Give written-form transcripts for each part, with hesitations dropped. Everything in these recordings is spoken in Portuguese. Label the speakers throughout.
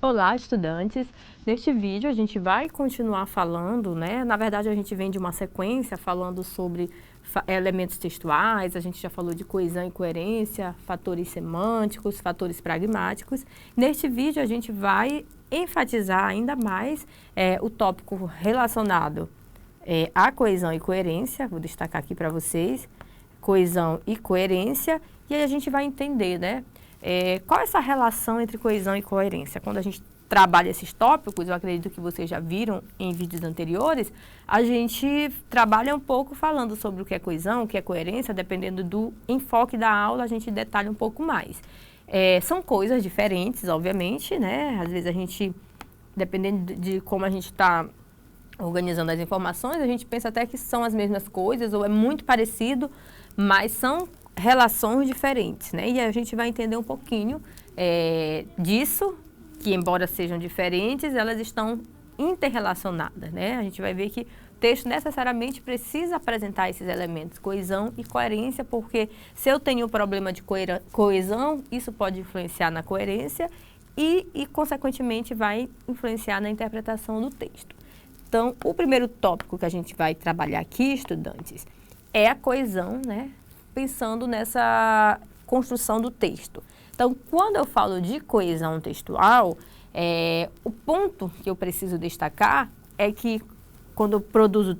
Speaker 1: Olá, estudantes! Neste vídeo a gente vai continuar falando, né? Na verdade a gente vem de uma sequência falando sobre elementos textuais, a gente já falou de coesão e coerência, fatores semânticos, fatores pragmáticos. Neste vídeo a gente vai enfatizar ainda mais o tópico relacionado à coesão e coerência, vou destacar aqui para vocês, coesão e coerência, e aí a gente vai entender, né? Qual é essa relação entre coesão e coerência? Quando a gente trabalha esses tópicos, eu acredito que vocês já viram em vídeos anteriores, a gente trabalha um pouco falando sobre o que é coesão, o que é coerência, dependendo do enfoque da aula, a gente detalha um pouco mais. São coisas diferentes, obviamente, né? Às vezes a gente, dependendo de como a gente está organizando as informações, a gente pensa até que são as mesmas coisas, ou é muito parecido, mas são relações diferentes, né? E a gente vai entender um pouquinho disso, que embora sejam diferentes, elas estão interrelacionadas, né? A gente vai ver que o texto necessariamente precisa apresentar esses elementos, coesão e coerência, porque se eu tenho um problema de coesão, isso pode influenciar na coerência e consequentemente, vai influenciar na interpretação do texto. Então, o primeiro tópico que a gente vai trabalhar aqui, estudantes, é a coesão, né? Pensando nessa construção do texto. Então, quando eu falo de coesão textual, o ponto que eu preciso destacar é que quando eu produzo o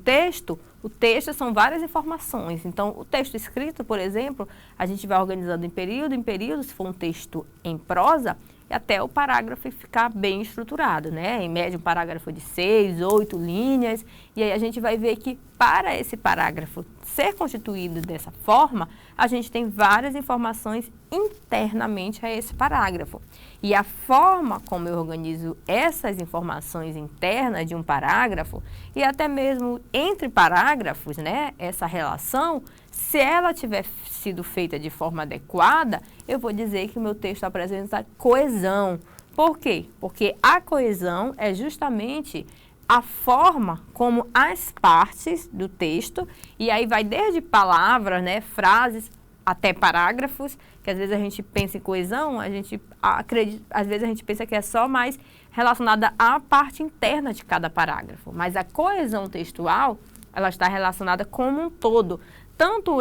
Speaker 1: texto são várias informações. Então, o texto escrito, por exemplo, a gente vai organizando em período, se for um texto em prosa, até o parágrafo ficar bem estruturado, né? Em média, um parágrafo de 6, 8 linhas. E aí a gente vai ver que para esse parágrafo ser constituído dessa forma, a gente tem várias informações internamente a esse parágrafo. E a forma como eu organizo essas informações internas de um parágrafo, e até mesmo entre parágrafos, né? Essa relação, se ela tiver sido feita de forma adequada, eu vou dizer que o meu texto apresenta coesão. Por quê? Porque a coesão é justamente a forma como as partes do texto, e aí vai desde palavras, né, frases, até parágrafos, que às vezes a gente pensa em coesão, a gente acredita, às vezes a gente pensa que é só mais relacionada à parte interna de cada parágrafo, mas a coesão textual, ela está relacionada como um todo, tanto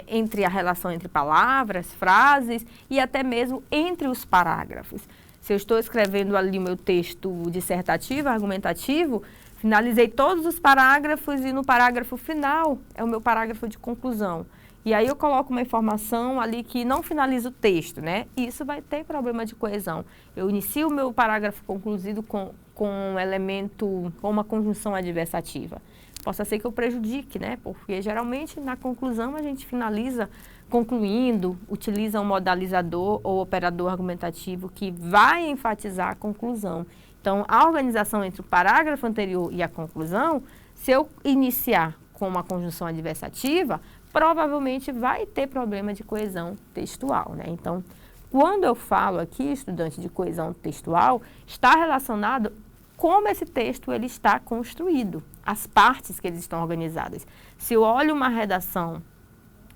Speaker 1: entre a relação entre palavras, frases e até mesmo entre os parágrafos. Se eu estou escrevendo ali o meu texto dissertativo, argumentativo, finalizei todos os parágrafos e no parágrafo final é o meu parágrafo de conclusão. E aí eu coloco uma informação ali que não finaliza o texto, né? Isso vai ter problema de coesão. Eu inicio o meu parágrafo concluído com um elemento, com uma conjunção adversativa. Possa ser que eu prejudique, né? Porque geralmente na conclusão a gente finaliza concluindo, utiliza um modalizador ou operador argumentativo que vai enfatizar a conclusão. Então, a organização entre o parágrafo anterior e a conclusão, se eu iniciar com uma conjunção adversativa, provavelmente vai ter problema de coesão textual, né? Então, quando eu falo aqui, estudante, de coesão textual, está relacionado como esse texto ele está construído, as partes que eles estão organizadas. Se eu olho uma redação,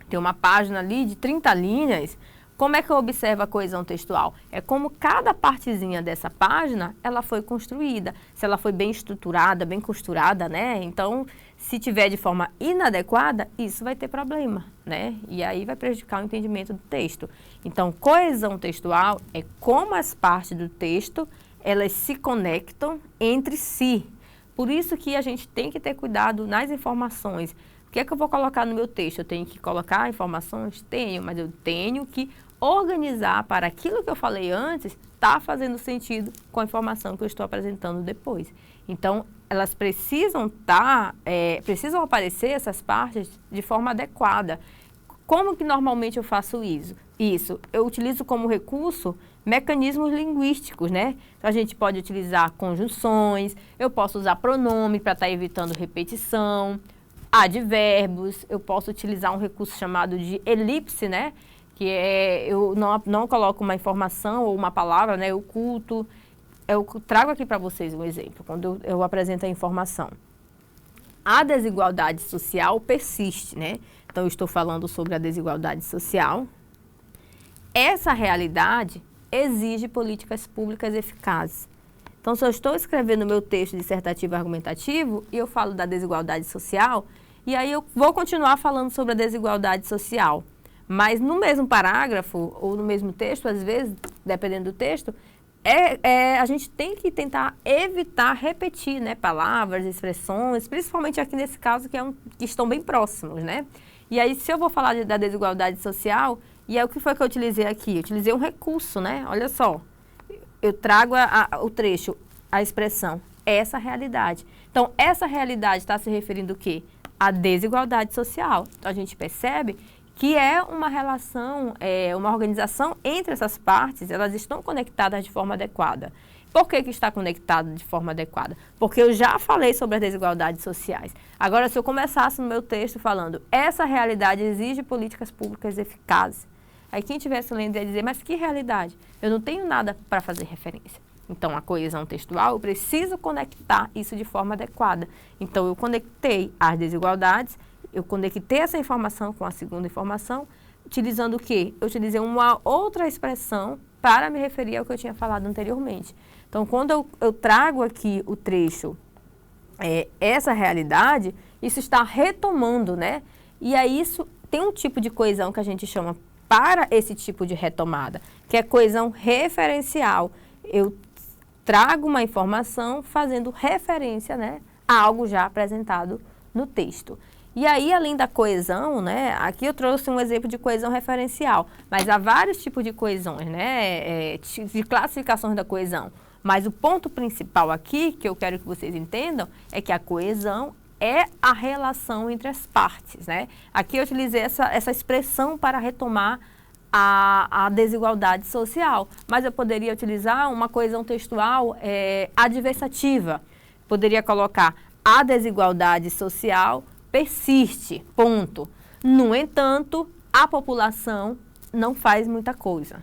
Speaker 1: tem uma página ali de 30 linhas, como é que eu observo a coesão textual? É como cada partezinha dessa página, ela foi construída. Se ela foi bem estruturada, bem costurada, né? Então, se tiver de forma inadequada, isso vai ter problema, né? E aí vai prejudicar o entendimento do texto. Então, coesão textual é como as partes do texto, elas se conectam entre si. Por isso que a gente tem que ter cuidado nas informações. O que é que eu vou colocar no meu texto? Eu tenho que colocar informações? Tenho, mas eu tenho que organizar para aquilo que eu falei antes tá fazendo sentido com a informação que eu estou apresentando depois. Então, elas precisam precisam aparecer essas partes de forma adequada. Como que normalmente eu faço isso? Eu utilizo como recurso mecanismos linguísticos, né? Então, a gente pode utilizar conjunções, eu posso usar pronome para estar evitando repetição, advérbios, eu posso utilizar um recurso chamado de elipse, né? Que eu não coloco uma informação ou uma palavra, né? Eu oculto. Eu trago aqui para vocês um exemplo, quando eu apresento a informação. A desigualdade social persiste, né? Então, eu estou falando sobre a desigualdade social. Essa realidade exige políticas públicas eficazes. Então, se eu estou escrevendo meu texto dissertativo argumentativo e eu falo da desigualdade social, e aí eu vou continuar falando sobre a desigualdade social, mas no mesmo parágrafo ou no mesmo texto, às vezes, dependendo do texto, a gente tem que tentar evitar repetir, né, palavras, expressões, principalmente aqui nesse caso que estão bem próximos, né? E aí, se eu vou falar da desigualdade social, e é o que foi que eu utilizei aqui? Eu utilizei um recurso, né? Olha só, eu trago o trecho, a expressão, essa realidade. Então, essa realidade está se referindo o quê? À desigualdade social. Então, a gente percebe que é uma relação, uma organização entre essas partes, elas estão conectadas de forma adequada. Por que está conectado de forma adequada? Porque eu já falei sobre as desigualdades sociais. Agora, se eu começasse no meu texto falando, essa realidade exige políticas públicas eficazes, aí quem estivesse lendo ia dizer, mas que realidade? Eu não tenho nada para fazer referência. Então, a coesão textual, eu preciso conectar isso de forma adequada. Então, eu conectei as desigualdades, eu conectei essa informação com a segunda informação, utilizando o quê? Eu utilizei uma outra expressão para me referir ao que eu tinha falado anteriormente. Então, quando eu trago aqui o trecho, essa realidade, isso está retomando, né? E aí, isso tem um tipo de coesão que a gente chama para esse tipo de retomada, que é coesão referencial. Eu trago uma informação fazendo referência, né, a algo já apresentado no texto. E aí, além da coesão, né, aqui eu trouxe um exemplo de coesão referencial, mas há vários tipos de coesões, né, de classificações da coesão. Mas o ponto principal aqui, que eu quero que vocês entendam, é que a coesão é a relação entre as partes, né? Aqui eu utilizei essa expressão para retomar a desigualdade social, mas eu poderia utilizar uma coesão textual adversativa. Poderia colocar a desigualdade social persiste, ponto. No entanto, a população não faz muita coisa.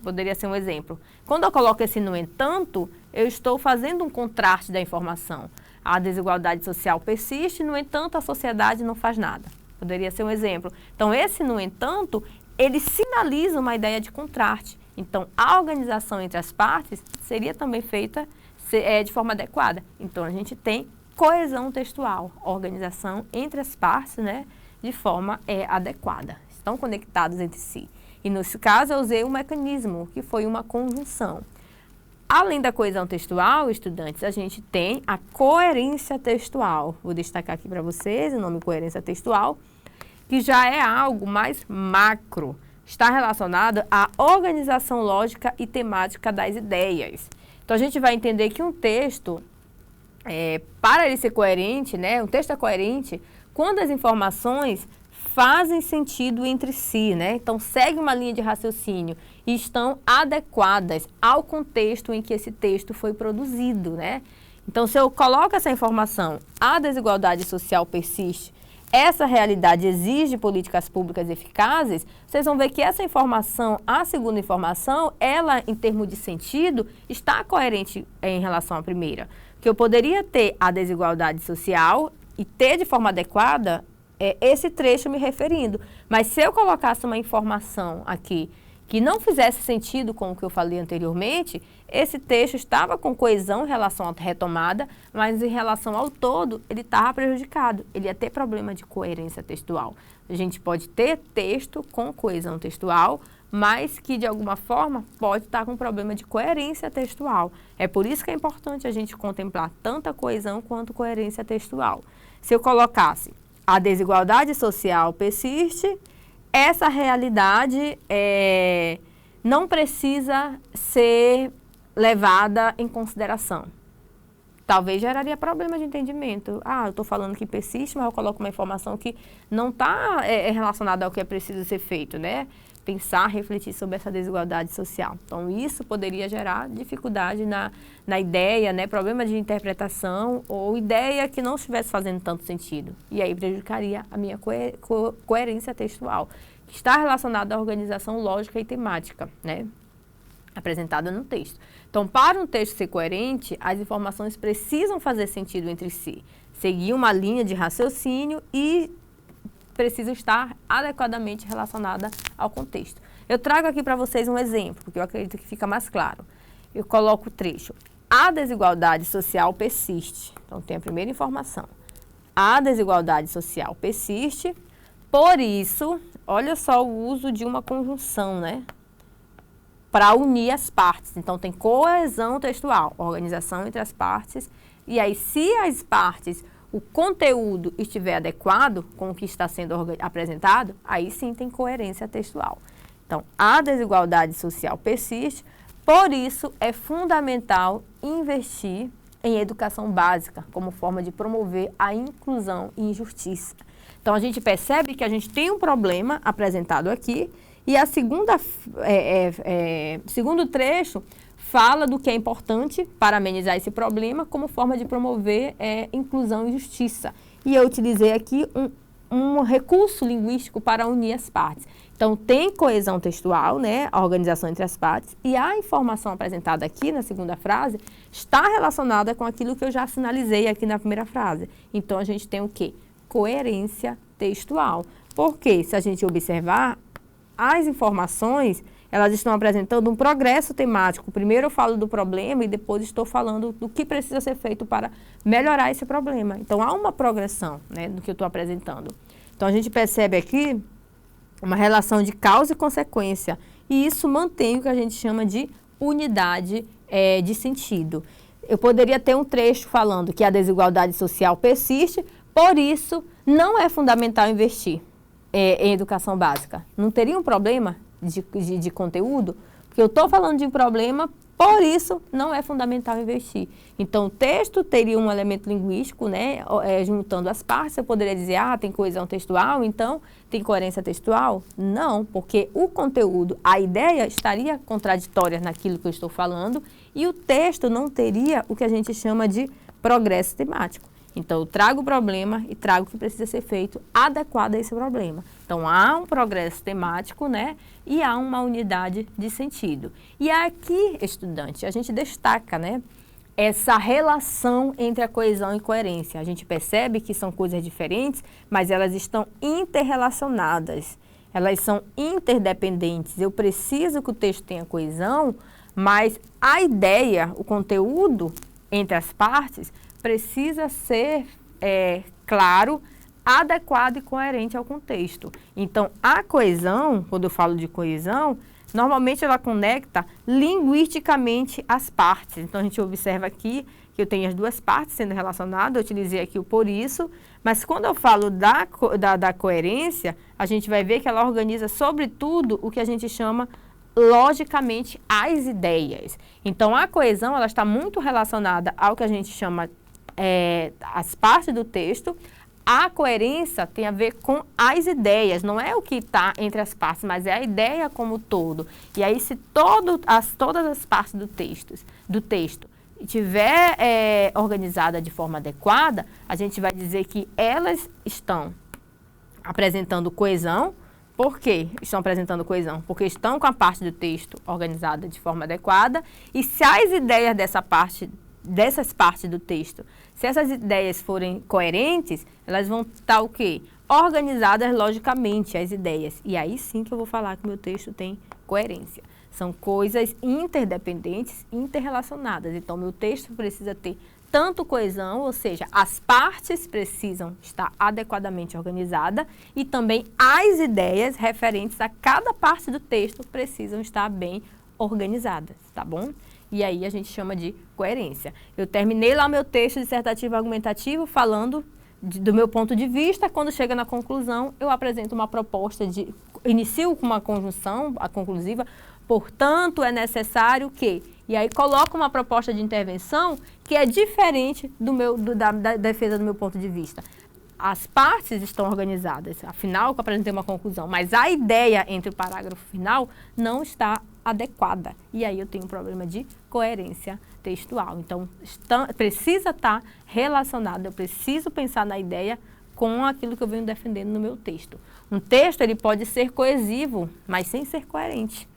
Speaker 1: Poderia ser um exemplo. Quando eu coloco esse no entanto, eu estou fazendo um contraste da informação. A desigualdade social persiste, no entanto, a sociedade não faz nada. Poderia ser um exemplo. Então, esse no entanto, ele sinaliza uma ideia de contraste. Então, a organização entre as partes seria também feita de forma adequada. Então, a gente tem coesão textual, organização entre as partes, né, de forma adequada. Estão conectados entre si. E, nesse caso, eu usei um mecanismo, que foi uma conjunção. Além da coesão textual, estudantes, a gente tem a coerência textual. Vou destacar aqui para vocês o nome coerência textual, que já é algo mais macro. Está relacionado à organização lógica e temática das ideias. Então, a gente vai entender que um texto, para ele ser coerente, né, um texto é coerente quando as informações fazem sentido entre si, né? Então, segue uma linha de raciocínio e estão adequadas ao contexto em que esse texto foi produzido, né? Então, se eu coloco essa informação, a desigualdade social persiste, essa realidade exige políticas públicas eficazes, vocês vão ver que essa informação, a segunda informação, ela, em termos de sentido, está coerente em relação à primeira. Que eu poderia ter a desigualdade social e ter de forma adequada esse trecho me referindo. Mas se eu colocasse uma informação aqui que não fizesse sentido com o que eu falei anteriormente, esse texto estava com coesão em relação à retomada, mas em relação ao todo, ele estava prejudicado. Ele ia ter problema de coerência textual. A gente pode ter texto com coesão textual, mas que, de alguma forma, pode estar com problema de coerência textual. É por isso que é importante a gente contemplar tanto a coesão quanto coerência textual. Se eu colocasse a desigualdade social persiste, essa realidade não precisa ser levada em consideração. Talvez geraria problema de entendimento. Eu estou falando que persiste, mas eu coloco uma informação que não está relacionada ao que é preciso ser feito, né? Pensar, refletir sobre essa desigualdade social. Então, isso poderia gerar dificuldade na ideia, né? Problema de interpretação ou ideia que não estivesse fazendo tanto sentido. E aí prejudicaria a minha coerência textual, que está relacionada à organização lógica e temática, né? Apresentada no texto. Então, para um texto ser coerente, as informações precisam fazer sentido entre si, seguir uma linha de raciocínio e precisam estar adequadamente relacionada ao contexto. Eu trago aqui para vocês um exemplo, porque eu acredito que fica mais claro. Eu coloco o trecho. a desigualdade social persiste. Então, tem a primeira informação. A desigualdade social persiste, por isso, olha só o uso de uma conjunção, né? Para unir as partes. Então, tem coesão textual, organização entre as partes. E aí, se as partes, o conteúdo estiver adequado com o que está sendo apresentado, aí sim tem coerência textual. Então, a desigualdade social persiste, por isso é fundamental investir em educação básica como forma de promover a inclusão e injustiça. Então, a gente percebe que a gente tem um problema apresentado aqui e a segundo trecho fala do que é importante para amenizar esse problema como forma de promover inclusão e justiça. E eu utilizei aqui um recurso linguístico para unir as partes. Então, tem coesão textual, né, a organização entre as partes, e a informação apresentada aqui na segunda frase está relacionada com aquilo que eu já sinalizei aqui na primeira frase. Então, a gente tem o quê? Coerência textual. Porque, se a gente observar, as informações, elas estão apresentando um progresso temático. Primeiro eu falo do problema e depois estou falando do que precisa ser feito para melhorar esse problema. Então, há uma progressão, né, do que eu estou apresentando. Então, a gente percebe aqui uma relação de causa e consequência. E isso mantém o que a gente chama de unidade de sentido. Eu poderia ter um trecho falando que a desigualdade social persiste, por isso não é fundamental investir em educação básica. Não teria um problema de conteúdo? Porque eu estou falando de um problema, por isso não é fundamental investir. Então, o texto teria um elemento linguístico, né, juntando as partes. Eu poderia dizer, tem coesão textual, então tem coerência textual? Não, porque o conteúdo, a ideia estaria contraditória naquilo que eu estou falando e o texto não teria o que a gente chama de progresso temático. Então, eu trago o problema e trago o que precisa ser feito adequado a esse problema. Então, há um progresso temático, né? E há uma unidade de sentido. E aqui, estudante, a gente destaca, né, essa relação entre a coesão e coerência. A gente percebe que são coisas diferentes, mas elas estão interrelacionadas. Elas são interdependentes. Eu preciso que o texto tenha coesão, mas a ideia, o conteúdo entre as partes precisa ser claro, adequado e coerente ao contexto. Então, a coesão, quando eu falo de coesão, normalmente ela conecta linguisticamente as partes. Então, a gente observa aqui que eu tenho as duas partes sendo relacionadas, eu utilizei aqui o por isso, mas quando eu falo da coerência, a gente vai ver que ela organiza, sobretudo, o que a gente chama logicamente as ideias. Então, a coesão ela está muito relacionada ao que a gente chama as partes do texto. A coerência tem a ver com as ideias, não é o que está entre as partes, mas é a ideia como todo. E aí, se todas as partes do texto estiver organizada de forma adequada, a gente vai dizer que elas estão apresentando coesão. Por que estão apresentando coesão? Porque estão com a parte do texto organizada de forma adequada. E se as ideias dessas partes do texto, se essas ideias forem coerentes, elas vão estar o quê? Organizadas logicamente, as ideias. E aí sim que eu vou falar que o meu texto tem coerência. São coisas interdependentes, interrelacionadas. Então, meu texto precisa ter tanto coesão, ou seja, as partes precisam estar adequadamente organizadas e também as ideias referentes a cada parte do texto precisam estar bem organizadas, tá bom? E aí a gente chama de coerência. Eu terminei lá o meu texto dissertativo argumentativo falando do meu ponto de vista. Quando chega na conclusão, eu apresento uma proposta inicio com uma conjunção, a conclusiva, portanto, é necessário que... E aí coloco uma proposta de intervenção que é diferente da defesa do meu ponto de vista. As partes estão organizadas, afinal, eu apresentei uma conclusão, mas a ideia entre o parágrafo final não está adequada. E aí eu tenho um problema de coerência textual. Então, precisa estar relacionado, eu preciso pensar na ideia com aquilo que eu venho defendendo no meu texto. Um texto, ele pode ser coesivo, mas sem ser coerente,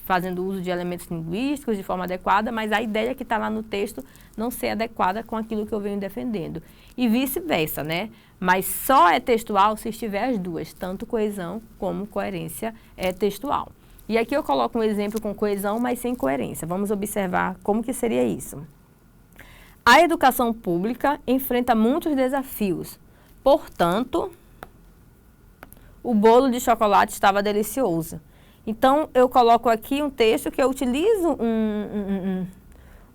Speaker 1: fazendo uso de elementos linguísticos de forma adequada, mas a ideia que está lá no texto não ser adequada com aquilo que eu venho defendendo. E vice-versa, né? Mas só é textual se estiver as duas, tanto coesão como coerência textual. E aqui eu coloco um exemplo com coesão, mas sem coerência. Vamos observar como que seria isso. A educação pública enfrenta muitos desafios. Portanto, o bolo de chocolate estava delicioso. Então, eu coloco aqui um texto que eu utilizo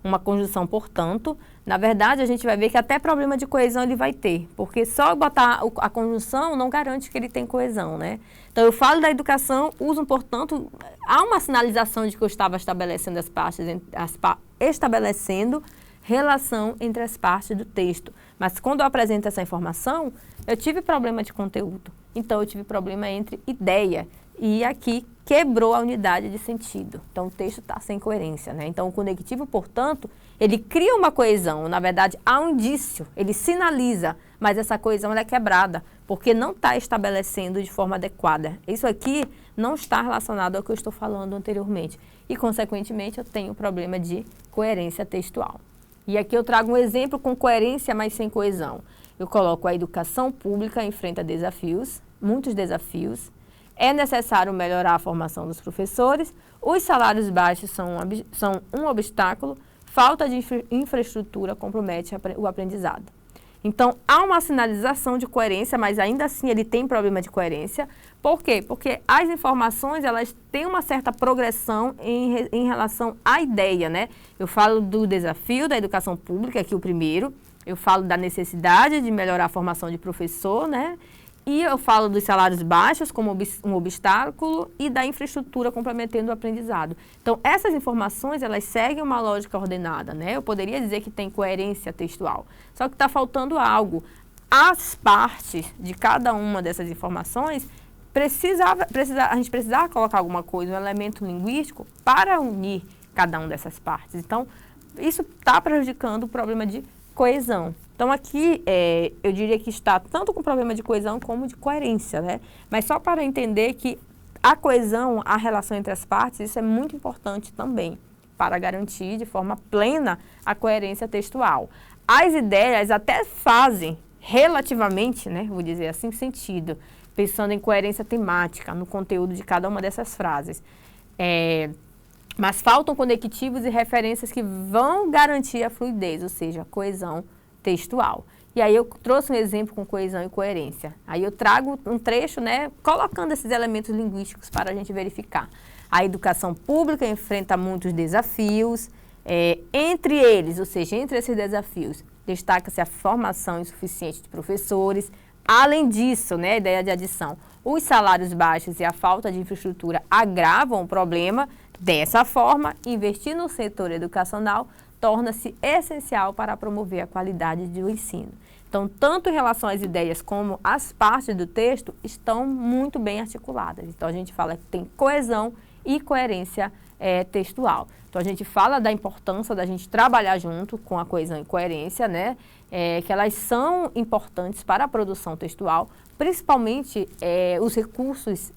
Speaker 1: uma conjunção portanto. Na verdade, a gente vai ver que até problema de coesão ele vai ter, porque só botar a conjunção não garante que ele tem coesão, né? Então, eu falo da educação, uso um portanto, há uma sinalização de que eu estava estabelecendo estabelecendo relação entre as partes do texto. Mas quando eu apresento essa informação, eu tive problema de conteúdo. Então, eu tive problema entre ideia e aqui quebrou a unidade de sentido. Então, o texto está sem coerência, né? Então, o conectivo, portanto, ele cria uma coesão. Na verdade, há um indício, ele sinaliza, mas essa coesão ela é quebrada, porque não está estabelecendo de forma adequada. Isso aqui não está relacionado ao que eu estou falando anteriormente. E, consequentemente, eu tenho problema de coerência textual. E aqui eu trago um exemplo com coerência, mas sem coesão. Eu coloco a educação pública enfrenta desafios, muitos desafios. É necessário melhorar a formação dos professores, os salários baixos são um obstáculo, falta de infraestrutura compromete o aprendizado. Então, há uma sinalização de coerência, mas ainda assim ele tem problema de coerência. Por quê? Porque as informações, elas têm uma certa progressão em relação à ideia, né? Eu falo do desafio da educação pública, aqui o primeiro. Eu falo da necessidade de melhorar a formação de professor, né? E eu falo dos salários baixos como um obstáculo e da infraestrutura complementando o aprendizado. Então, essas informações, elas seguem uma lógica ordenada, né? Eu poderia dizer que tem coerência textual, só que está faltando algo. As partes de cada uma dessas informações, a gente precisava colocar alguma coisa, um elemento linguístico para unir cada uma dessas partes. Então, isso está prejudicando o problema de coesão. Então, aqui, eu diria que está tanto com problema de coesão como de coerência, né? Mas só para entender que a coesão, a relação entre as partes, isso é muito importante também para garantir de forma plena a coerência textual. As ideias até fazem relativamente, né, vou dizer assim, sentido, pensando em coerência temática no conteúdo de cada uma dessas frases. Mas faltam conectivos e referências que vão garantir a fluidez, ou seja, a coesão textual. E aí eu trouxe um exemplo com coesão e coerência. Aí eu trago um trecho, né, colocando esses elementos linguísticos para a gente verificar. A educação pública enfrenta muitos desafios, entre eles, ou seja, entre esses desafios, destaca-se a formação insuficiente de professores. Além disso, né, a ideia de adição, os salários baixos e a falta de infraestrutura agravam o problema. Dessa forma, investir no setor educacional torna-se essencial para promover a qualidade do ensino. Então, tanto em relação às ideias como as partes do texto estão muito bem articuladas. Então, a gente fala que tem coesão e coerência textual. Então, a gente fala da importância da gente trabalhar junto com a coesão e coerência, né? Que elas são importantes para a produção textual, principalmente os recursos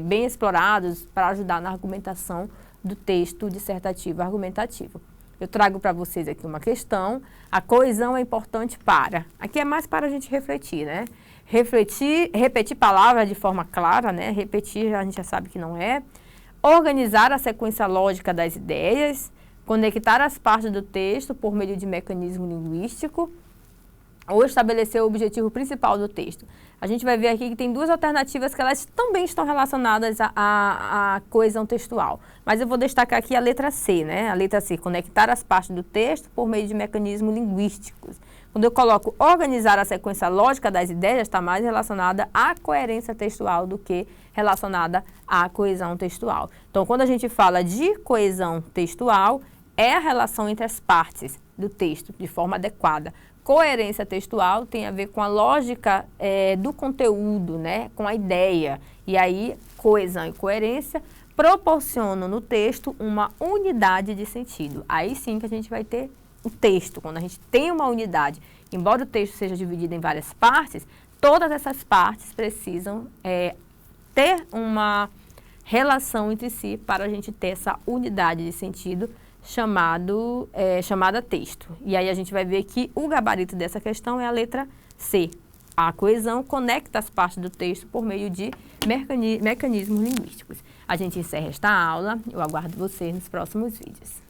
Speaker 1: bem explorados para ajudar na argumentação do texto dissertativo argumentativo. Eu trago para vocês aqui uma questão. A coesão é importante para... Aqui é mais para a gente refletir, né? Repetir palavras de forma clara, né? Repetir a gente já sabe que não é. Organizar a sequência lógica das ideias. Conectar as partes do texto por meio de mecanismo linguístico. Ou estabelecer o objetivo principal do texto. A gente vai ver aqui que tem duas alternativas que elas também estão relacionadas à coesão textual. Mas eu vou destacar aqui a letra C, né? A letra C, conectar as partes do texto por meio de mecanismos linguísticos. Quando eu coloco organizar a sequência lógica das ideias, está mais relacionada à coerência textual do que relacionada à coesão textual. Então, quando a gente fala de coesão textual, é a relação entre as partes do texto de forma adequada. Coerência textual tem a ver com a lógica do conteúdo, né? Com a ideia. E aí, coesão e coerência proporcionam no texto uma unidade de sentido. Aí sim que a gente vai ter o texto. Quando a gente tem uma unidade, embora o texto seja dividido em várias partes, todas essas partes precisam ter uma relação entre si para a gente ter essa unidade de sentido chamada texto. E aí a gente vai ver que o gabarito dessa questão é a letra C. A coesão conecta as partes do texto por meio de mecanismos linguísticos. A gente encerra esta aula. Eu aguardo vocês nos próximos vídeos.